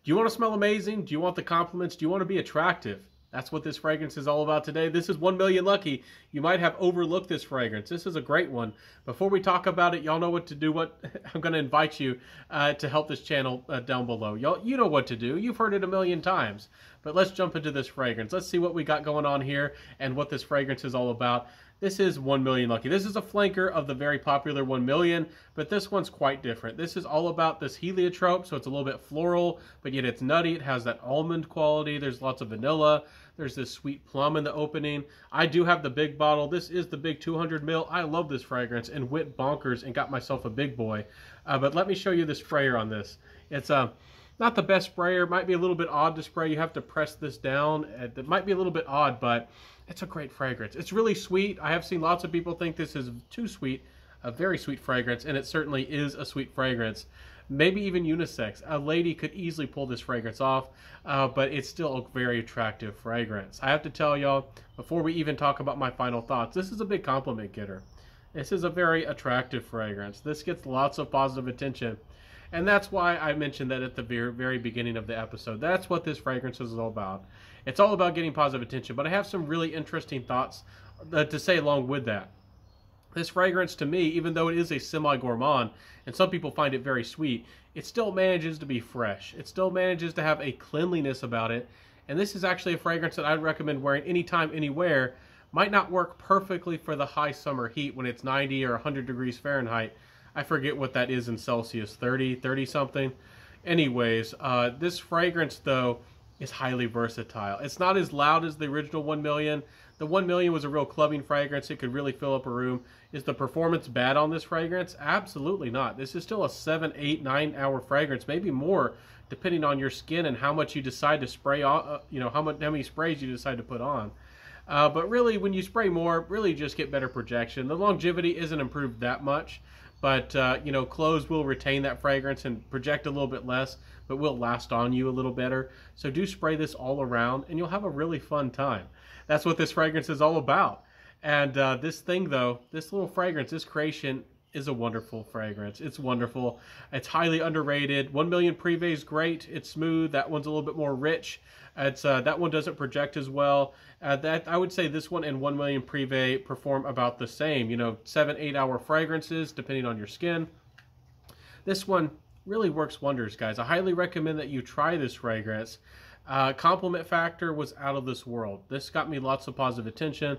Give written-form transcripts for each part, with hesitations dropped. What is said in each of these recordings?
Do you want to smell amazing? Do you want the compliments? Do you want to be attractive? That's what this fragrance is all about today. This is 1 Million Lucky. You might have overlooked this fragrance. This is a great one. Before we talk about it, y'all know what to do. I'm going to invite you to help this channel down below. You know what to do. You've heard it a million times. But let's jump into this fragrance. Let's see what we got going on here and what this fragrance is all about. This is 1 Million Lucky. This is a flanker of the very popular 1 Million, but this one's quite different. This is all about this heliotrope, so it's a little bit floral, but yet it's nutty. It has that almond quality. There's lots of vanilla. There's this sweet plum in the opening. I do have the big bottle. This is the big 200 ml. I love this fragrance and went bonkers and got myself a big boy. But let me show you the sprayer on this. It's not the best sprayer. Might be a little bit odd to spray. You have to press this down. It might be a little bit odd, but it's a great fragrance. It's really sweet. I have seen lots of people think this is too sweet, a very sweet fragrance, and it certainly is a sweet fragrance. Maybe even unisex. A lady could easily pull this fragrance off, but it's still a very attractive fragrance. I have to tell y'all, before we even talk about my final thoughts, this is a big compliment getter. This is a very attractive fragrance. This gets lots of positive attention. And that's why I mentioned that at the very beginning of the episode. That's what this fragrance is all about. It's all about getting positive attention, but I have some really interesting thoughts to say along with that. This fragrance, to me, even though it is a semi-gourmand, and some people find it very sweet, it still manages to be fresh. It still manages to have a cleanliness about it, and this is actually a fragrance that I'd recommend wearing anytime, anywhere. Might not work perfectly for the high summer heat when it's 90 or 100 degrees Fahrenheit. I forget what that is in Celsius, 30 something. Anyways, this fragrance, though, is highly versatile. It's not as loud as the original 1 Million. The 1 Million was a real clubbing fragrance. It could really fill up a room. Is the performance bad on this fragrance? Absolutely not. This is still a 7, 8, 9 hour fragrance, maybe more, depending on your skin and how much you decide to spray on, how many sprays you decide to put on. But really, when you spray more, really just get better projection. The longevity isn't improved that much. But, clothes will retain that fragrance and project a little bit less, but will last on you a little better. So do spray this all around, and you'll have a really fun time. That's what this fragrance is all about. And this thing, though, this little fragrance, this creation, is a wonderful fragrance. It's wonderful. It's highly underrated. 1 Million Privé is great. It's smooth. That one's a little bit more rich. It's that one doesn't project as well. That I would say this one and 1 Million Privé perform about the same. 7, 8 hour fragrances depending on your skin. This one really works wonders, guys. I highly recommend that you try this fragrance. Compliment factor was out of this world. This got me lots of positive attention.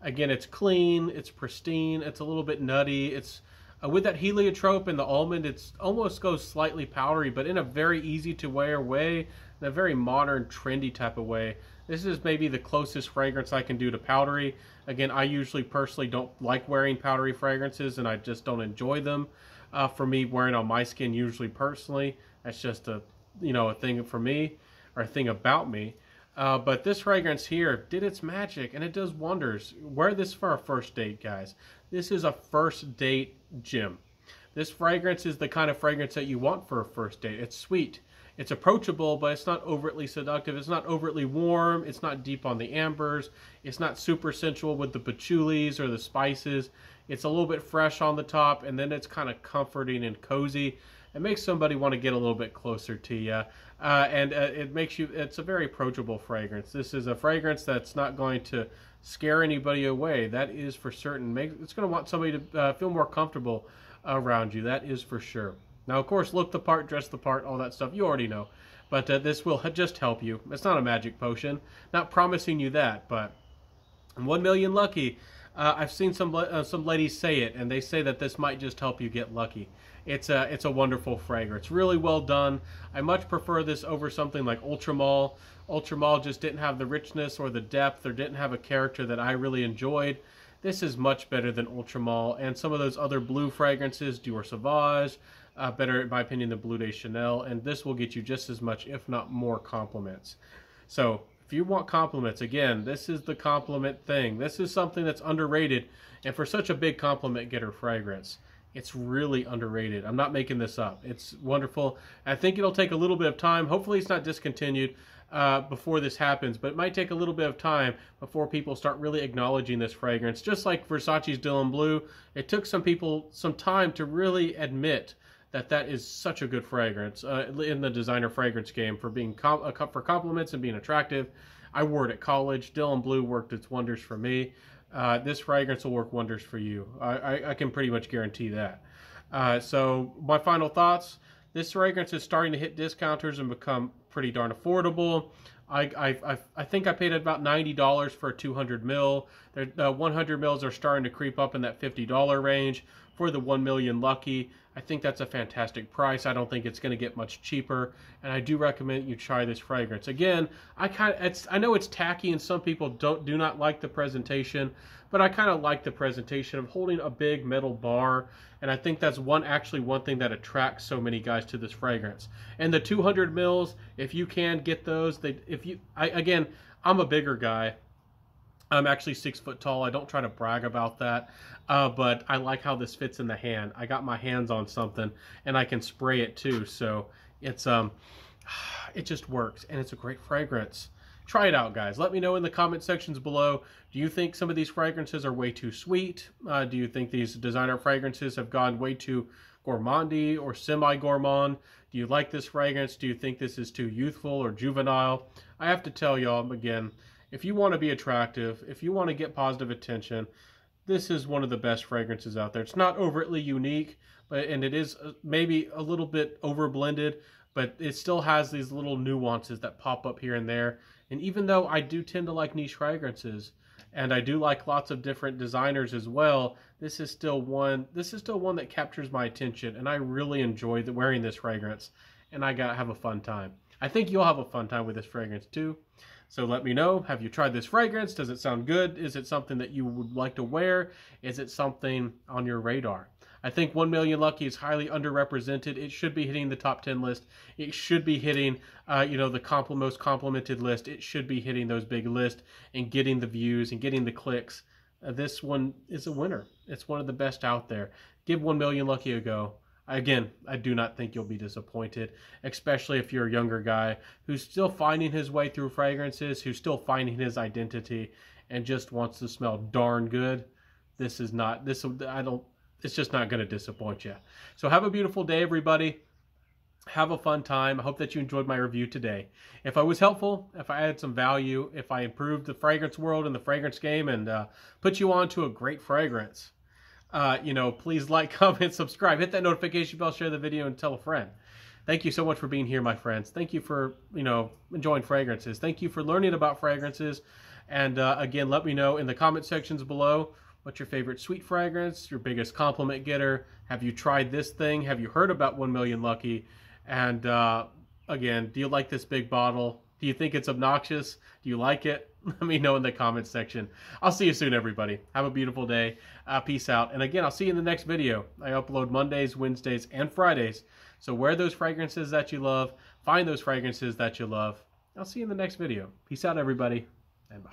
Again, it's clean, it's pristine, it's a little bit nutty. It's with that heliotrope and the almond, it almost goes slightly powdery, but in a very easy to wear way, in a very modern, trendy type of way. This is maybe the closest fragrance I can do to powdery. Again, I usually personally don't like wearing powdery fragrances, and I just don't enjoy them. For me, wearing on my skin usually personally, that's just a thing for me, or a thing about me. But this fragrance here did its magic, and it does wonders. Wear this for a first date, guys. This is a first date gem. This fragrance is the kind of fragrance that you want for a first date. It's sweet. It's approachable, but it's not overtly seductive. It's not overtly warm. It's not deep on the ambers. It's not super sensual with the patchoulis or the spices. It's a little bit fresh on the top, and then it's kind of comforting and cozy. It makes somebody want to get a little bit closer to you. It's a very approachable fragrance. This is a fragrance that's not going to scare anybody away. That is for certain. It's going to want somebody to feel more comfortable around you. That is for sure. Now, of course, look the part, dress the part, all that stuff. You already know. But this will just help you. It's not a magic potion. Not promising you that, but 1 Million Lucky. I've seen some ladies say it, and they say that this might just help you get lucky. It's a wonderful fragrance. Really well done. I much prefer this over something like Ultramall. Ultramall just didn't have the richness or the depth, or didn't have a character that I really enjoyed. This is much better than Ultramall, and some of those other blue fragrances, Dior Sauvage, better in my opinion than Bleu de Chanel, and this will get you just as much, if not more, compliments. So if you want compliments, again, this is the compliment thing. This is something that's underrated, and for such a big compliment getter fragrance, it's really underrated. I'm not making this up. It's wonderful. I think it'll take a little bit of time. Hopefully it's not discontinued before this happens, but it might take a little bit of time before people start really acknowledging this fragrance. Just like Versace's Dylan Blue, it took some people some time to really admit that is such a good fragrance in the designer fragrance game for being for compliments and being attractive. I wore it at college. Dylan Blue worked its wonders for me. This fragrance will work wonders for you. I can pretty much guarantee that. So my final thoughts. This fragrance is starting to hit discounters and become pretty darn affordable. I think I paid about $90 for a 200 mil. 100 mils are starting to creep up in that $50 range. For the 1 million Lucky, I think that's a fantastic price. I don't think it's going to get much cheaper, and I do recommend you try this fragrance. Again, I know it's tacky and some people do not like the presentation, but I kind of like the presentation of holding a big metal bar, and I think that's one thing that attracts so many guys to this fragrance. And the 200 mils, if you can get those, again, I'm a bigger guy. I'm actually 6 foot tall. I don't try to brag about that, but I like how this fits in the hand. I got my hands on something, and I can spray it too. So it's it just works, and it's a great fragrance. Try it out, guys. Let me know in the comment sections below. Do you think some of these fragrances are way too sweet? Do you think these designer fragrances have gone way too gourmandy or semi-gourmand? Do you like this fragrance? Do you think this is too youthful or juvenile? I have to tell y'all again, if you want to be attractive, if you want to get positive attention, this is one of the best fragrances out there. It's not overtly unique, and it is maybe a little bit over blended, but it still has these little nuances that pop up here and there. And even though I do tend to like niche fragrances, and I do like lots of different designers as well, this is still one that captures my attention, and I really enjoy wearing this fragrance, and I have a fun time. I think you'll have a fun time with this fragrance too. So let me know, have you tried this fragrance? Does it sound good? Is it something that you would like to wear? Is it something on your radar? I think 1 Million Lucky is highly underrepresented. It should be hitting the top 10 list. It should be hitting, the most complimented list. It should be hitting those big lists and getting the views and getting the clicks. This one is a winner. It's one of the best out there. Give 1 Million Lucky a go. Again, I do not think you'll be disappointed, especially if you're a younger guy who's still finding his way through fragrances, who's still finding his identity, and just wants to smell darn good. It's just not going to disappoint you. So have a beautiful day, everybody. Have a fun time. I hope that you enjoyed my review today. If I was helpful, if I added some value, if I improved the fragrance world and the fragrance game and put you on to a great fragrance, please like, comment, subscribe, hit that notification bell, share the video, and tell a friend. Thank you so much for being here, my friends. Thank you for, enjoying fragrances. Thank you for learning about fragrances. And again, let me know in the comment sections below, what's your favorite sweet fragrance, your biggest compliment getter? Have you tried this thing? Have you heard about 1 Million Lucky? And again, do you like this big bottle? Do you think it's obnoxious? Do you like it? Let me know in the comments section. I'll see you soon, everybody. Have a beautiful day. Peace out. And again, I'll see you in the next video. I upload Mondays, Wednesdays, and Fridays. So wear those fragrances that you love. Find those fragrances that you love. I'll see you in the next video. Peace out, everybody, and bye.